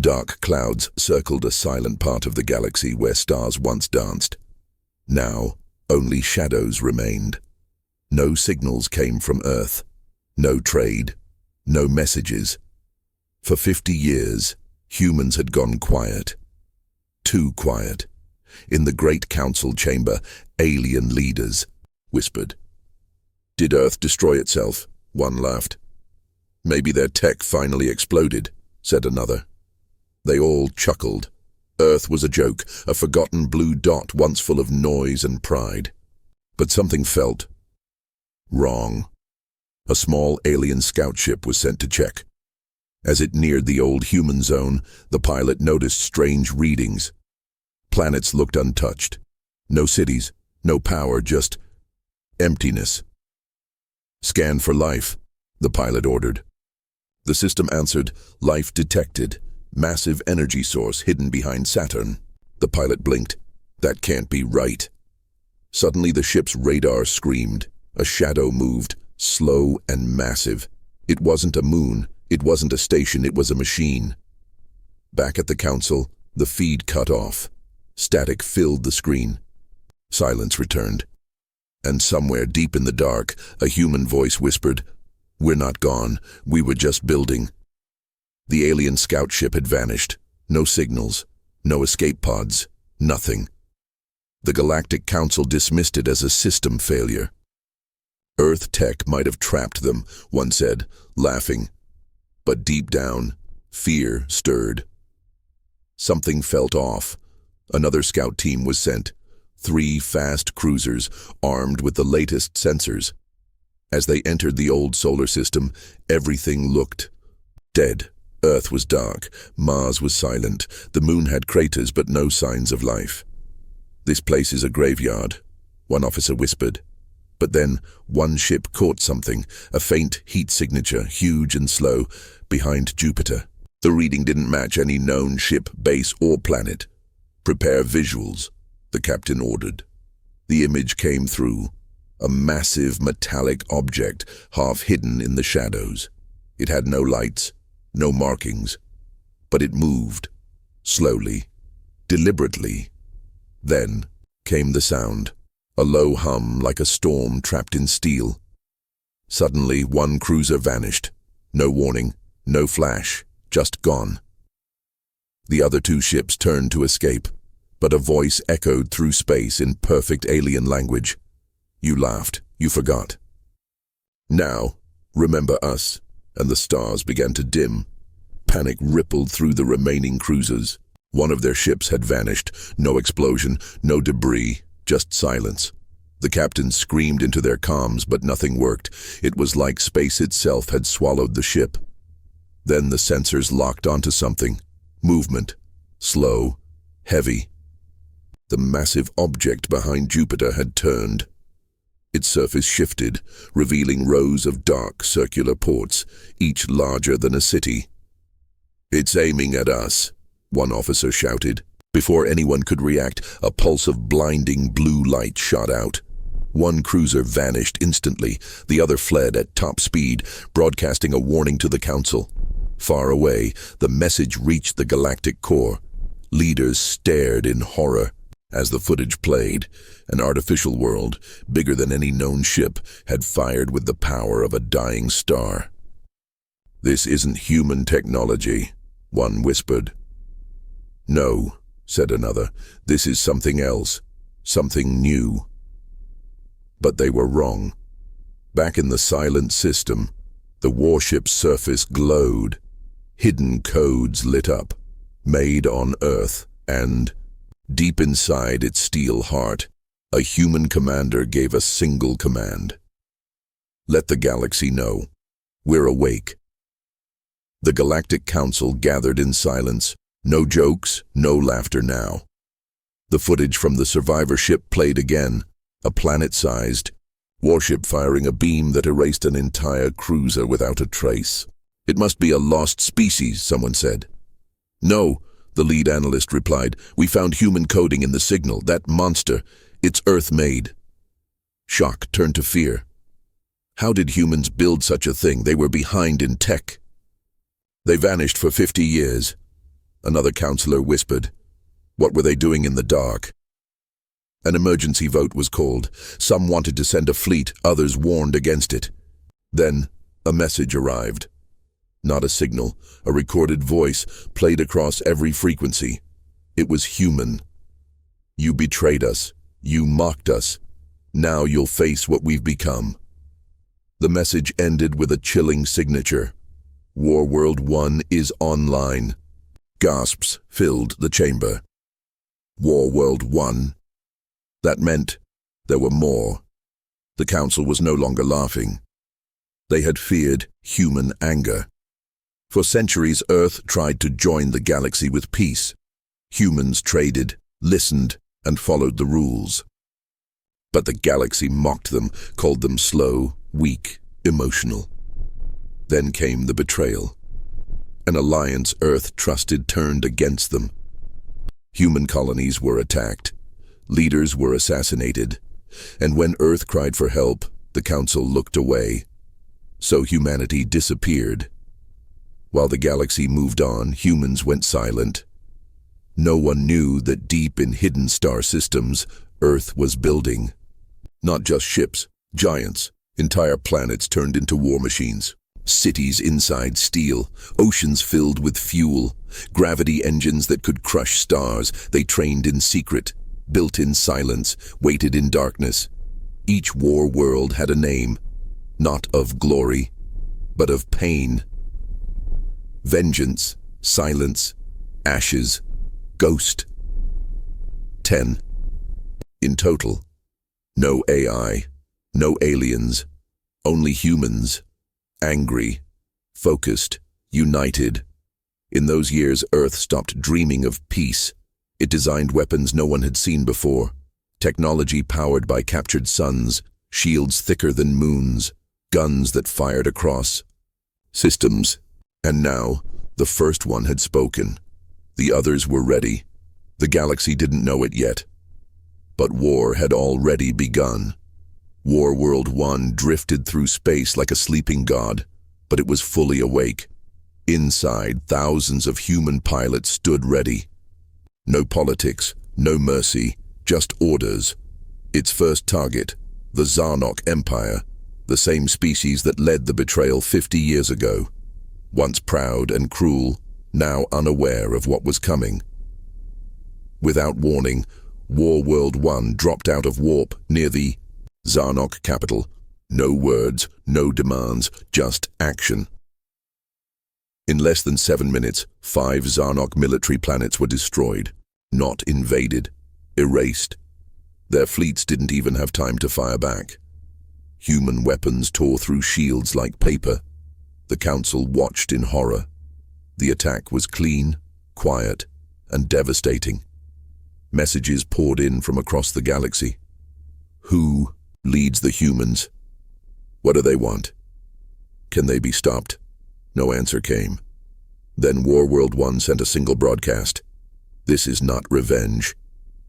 Dark clouds circled a silent part of the galaxy where stars once danced. Now, only shadows remained. No signals came from Earth. No trade. No messages. For 50 years, humans had gone quiet. Too quiet. In the Great Council chamber, alien leaders whispered. "Did Earth destroy itself?" One laughed. "Maybe their tech finally exploded," said another. They all chuckled. Earth was a joke, a forgotten blue dot once full of noise and pride. But something felt wrong. A small alien scout ship was sent to check. As it neared the old human zone, the pilot noticed strange readings. Planets looked untouched. No cities, no power, just emptiness. "Scan for life," the pilot ordered. The system answered, "Life detected. Massive energy source hidden behind Saturn." The pilot blinked. That can't be right. Suddenly the ship's radar screamed. A shadow moved, slow and massive. It wasn't a moon, it wasn't a station, it was a machine. Back at the council, the feed cut off. Static filled the screen. Silence returned. And somewhere deep in the dark, a human voice whispered, "We're not gone, we were just building." The alien scout ship had vanished. No signals, no escape pods, nothing. The Galactic Council dismissed it as a system failure. Earth tech might have trapped them, one said, laughing. But deep down, fear stirred. Something felt off. Another scout team was sent. 3 fast cruisers, armed with the latest sensors. As they entered the old solar system, everything looked dead. Earth was dark, Mars was silent, the moon had craters but no signs of life. "This place is a graveyard," one officer whispered. But then, one ship caught something, a faint heat signature, huge and slow, behind Jupiter. The reading didn't match any known ship, base, or planet. "Prepare visuals," the captain ordered. The image came through. A massive metallic object, half hidden in the shadows. It had no lights, no markings. But it moved. Slowly. Deliberately. Then came the sound. A low hum like a storm trapped in steel. Suddenly, one cruiser vanished. No warning, no flash, just gone. The other 2 ships turned to escape, but a voice echoed through space in perfect alien language. "You laughed, you forgot. Now, remember us." And the stars began to dim. Panic rippled through the remaining cruisers. One of their ships had vanished. No explosion, no debris. Just silence. The captain screamed into their comms, but nothing worked. It was like space itself had swallowed the ship. Then the sensors locked onto something. Movement. Slow. Heavy. The massive object behind Jupiter had turned. Its surface shifted, revealing rows of dark circular ports, each larger than a city. "It's aiming at us," one officer shouted. Before anyone could react, a pulse of blinding blue light shot out. One cruiser vanished instantly. The other fled at top speed, broadcasting a warning to the council. Far away, the message reached the galactic core. Leaders stared in horror. As the footage played, an artificial world, bigger than any known ship, had fired with the power of a dying star. "This isn't human technology," one whispered. "No," said another, "this is something else, something new." But they were wrong. Back in the silent system, the warship's surface glowed. Hidden codes lit up, made on Earth, and, deep inside its steel heart, a human commander gave a single command. "Let the galaxy know. We're awake." The Galactic Council gathered in silence. No jokes, no laughter now. The footage from the survivor ship played again, a planet-sized warship firing a beam that erased an entire cruiser without a trace. "It must be a lost species," someone said. "No," the lead analyst replied. "We found human coding in the signal. That monster, it's Earth-made." Shock turned to fear. How did humans build such a thing? They were behind in tech. "They vanished for 50 years. Another counselor whispered. What were they doing in the dark? An emergency vote was called. Some wanted to send a fleet, others warned against it. Then, a message arrived. Not a signal, a recorded voice played across every frequency. It was human. You betrayed us. You mocked us. Now you'll face what we've become. The message ended with a chilling signature. War World 1 is online. Gasps filled the chamber. War World 1. That meant there were more. The council was no longer laughing. They had feared human anger. For centuries, Earth tried to join the galaxy with peace. Humans traded, listened, and followed the rules. But the galaxy mocked them, called them slow, weak, emotional. Then came the betrayal. An alliance Earth trusted turned against them. Human colonies were attacked. Leaders were assassinated. And when Earth cried for help, the Council looked away. So humanity disappeared. While the galaxy moved on, humans went silent. No one knew that deep in hidden star systems, Earth was building. Not just ships, giants, entire planets turned into war machines. Cities inside steel, oceans filled with fuel, gravity engines that could crush stars. They trained in secret, built in silence, waited in darkness. Each war world had a name, not of glory, but of pain. Vengeance, silence, ashes, ghost. 10. In total. No AI, no aliens, only humans. Angry, focused, united. In those years, Earth stopped dreaming of peace. It designed weapons no one had seen before. Technology powered by captured suns, shields thicker than moons, guns that fired across systems. And now, the first one had spoken. The others were ready. The galaxy didn't know it yet. But war had already begun. War World 1 drifted through space like a sleeping god, but it was fully awake. Inside, thousands of human pilots stood ready. No politics, no mercy, just orders. Its first target, the Zarnok Empire, the same species that led the betrayal 50 years ago. Once proud and cruel, now unaware of what was coming. Without warning, War World 1 dropped out of warp near the Zarnok capital. No words, no demands, just action. In less than 7 minutes, 5 Zarnok military planets were destroyed. Not invaded, erased. Their fleets didn't even have time to fire back. Human weapons tore through shields like paper. The Council watched in horror. The attack was clean, quiet, and devastating. Messages poured in from across the galaxy. Who leads the humans? What do they want? Can they be stopped? No answer came. Then War World 1 sent a single broadcast. This is not revenge.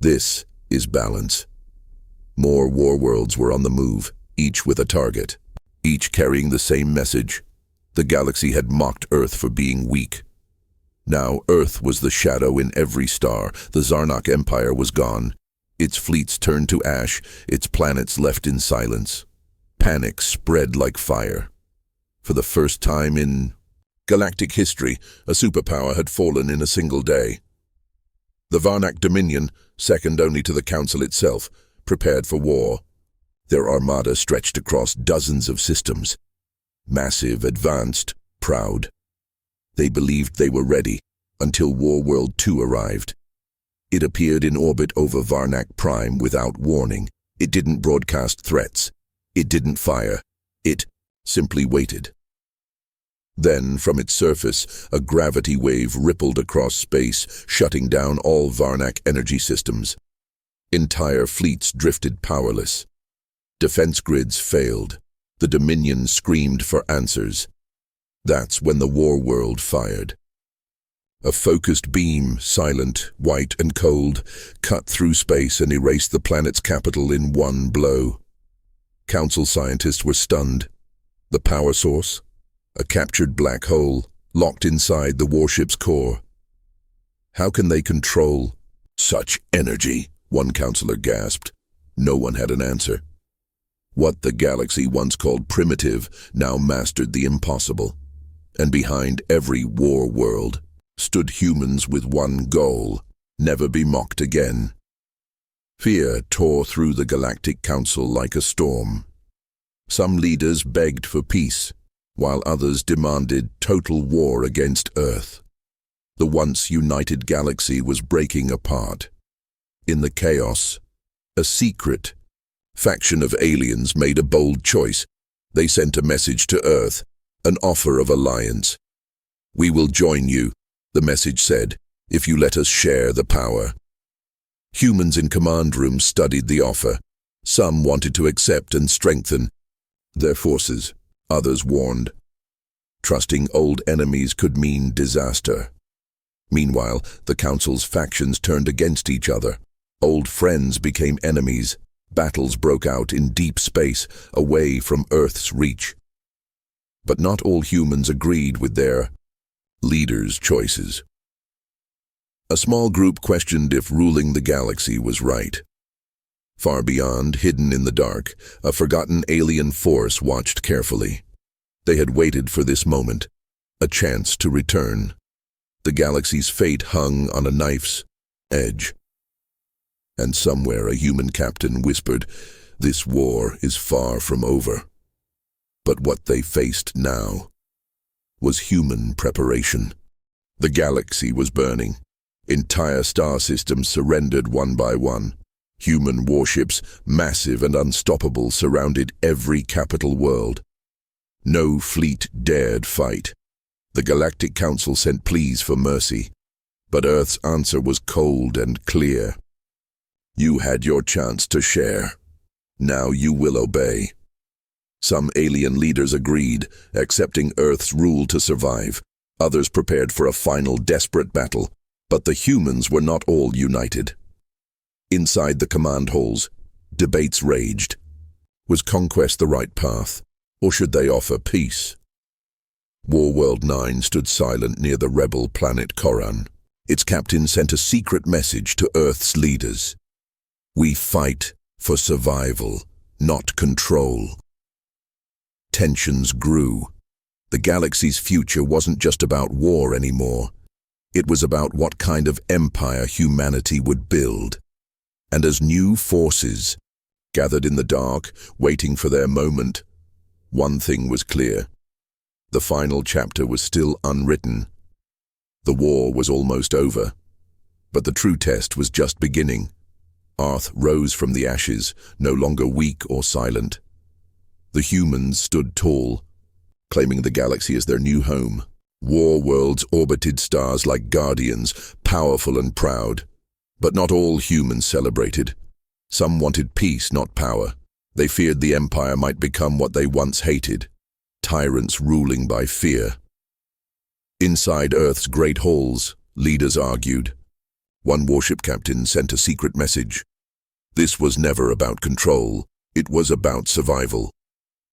This is balance. More war worlds were on the move, each with a target, each carrying the same message. The galaxy had mocked Earth for being weak. Now Earth was the shadow in every star. The Zarnok Empire was gone. Its fleets turned to ash, its planets left in silence. Panic spread like fire. For the first time in galactic history, a superpower had fallen in a single day. The Varnak Dominion, second only to the Council itself, prepared for war. Their armada stretched across dozens of systems. Massive, advanced, proud. They believed they were ready, until War World 2 arrived. It appeared in orbit over Varnak Prime without warning. It didn't broadcast threats. It didn't fire. It simply waited. Then, from its surface, a gravity wave rippled across space, shutting down all Varnak energy systems. Entire fleets drifted powerless. Defense grids failed. The Dominion screamed for answers. That's when the war world fired. A focused beam, silent, white and cold, cut through space and erased the planet's capital in one blow. Council scientists were stunned. The power source? A captured black hole, locked inside the warship's core. How can they control such energy? One counselor gasped. No one had an answer. What the galaxy once called primitive now mastered the impossible. And behind every war world stood humans with one goal: never be mocked again. Fear tore through the Galactic Council like a storm. Some leaders begged for peace, while others demanded total war against Earth. The once united galaxy was breaking apart. In the chaos, a secret faction of aliens made a bold choice. They sent a message to Earth, an offer of alliance. "We will join you," the message said, "if you let us share the power." Humans in command rooms studied the offer. Some wanted to accept and strengthen their forces. Others warned. Trusting old enemies could mean disaster. Meanwhile, the Council's factions turned against each other. Old friends became enemies. Battles broke out in deep space, away from Earth's reach. But not all humans agreed with their leaders' choices. A small group questioned if ruling the galaxy was right. Far beyond, hidden in the dark, a forgotten alien force watched carefully. They had waited for this moment, a chance to return. The galaxy's fate hung on a knife's edge. And somewhere a human captain whispered, "This war is far from over." But what they faced now was human preparation. The galaxy was burning. Entire star systems surrendered one by one. Human warships, massive and unstoppable, surrounded every capital world. No fleet dared fight. The Galactic Council sent pleas for mercy, but Earth's answer was cold and clear. "You had your chance to share. Now you will obey." Some alien leaders agreed, accepting Earth's rule to survive. Others prepared for a final desperate battle, but the humans were not all united. Inside the command halls, debates raged. Was conquest the right path, or should they offer peace? Warworld 9 stood silent near the rebel planet Koran. Its captain sent a secret message to Earth's leaders. "We fight for survival, not control." Tensions grew. The galaxy's future wasn't just about war anymore. It was about what kind of empire humanity would build. And as new forces gathered in the dark, waiting for their moment, one thing was clear. The final chapter was still unwritten. The war was almost over, but the true test was just beginning. Earth rose from the ashes, no longer weak or silent. The humans stood tall, claiming the galaxy as their new home. War worlds orbited stars like guardians, powerful and proud. But not all humans celebrated. Some wanted peace, not power. They feared the empire might become what they once hated, tyrants ruling by fear. Inside Earth's great halls, leaders argued. One warship captain sent a secret message. This was never about control, it was about survival.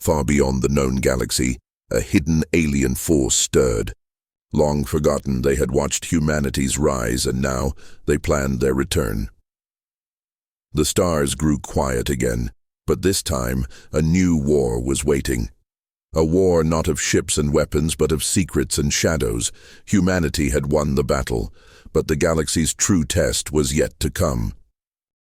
Far beyond the known galaxy, a hidden alien force stirred. Long forgotten, they had watched humanity's rise, and now they planned their return. The stars grew quiet again, but this time a new war was waiting. A war not of ships and weapons, but of secrets and shadows. Humanity had won the battle, but the galaxy's true test was yet to come.